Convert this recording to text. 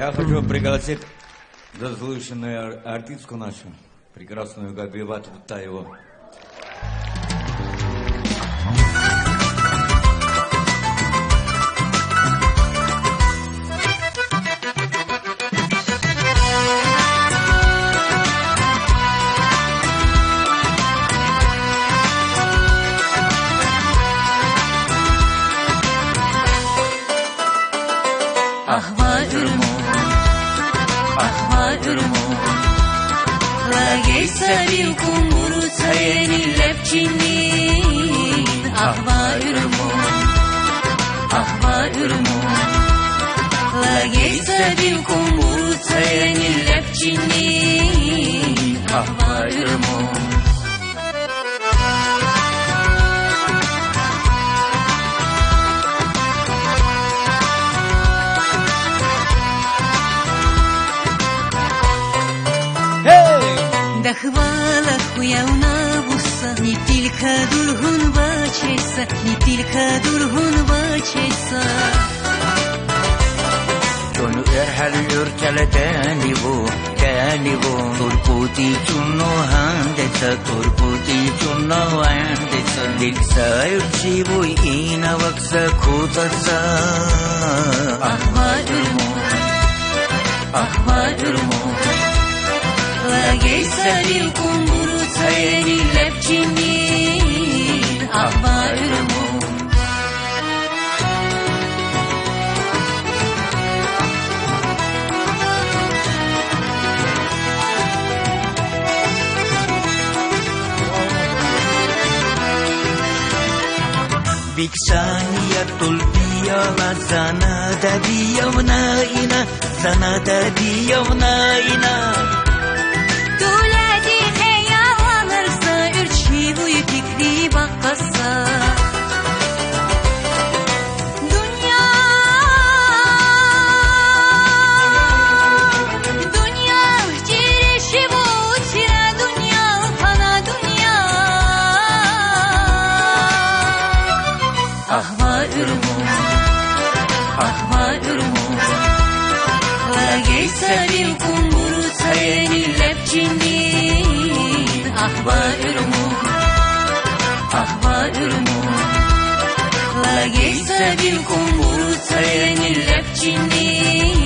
Я хочу пригласить заслуженную артистку нашу, прекрасную Габивату Таеву. ليس بالكمبر تين اللبجنين أخبارهم ليس بالكمبر تين اللبجنين أخبارهم Да хвала хуяуна буса, не тільки дургун бачайся, не тільки дургун бачайся. Çonu erhal ürkeleden bu, kani bu. Turputi çunno handesa, turputi çunno handesa. Dilsa ürçi bu ina vaksa kutasa. Ahvalırmo ليس بالكمبر تين اللبجنين أخبارهم Biksaniyatul biyala sana da biyavna ina, sana da biyavna ina. Bakasa dünya cirişi bu tira dünya pana dünya ahvalırmo ليس بالكمبر تين اللبجنين ahvalırmo ليس بالكمبر تين اللبجنين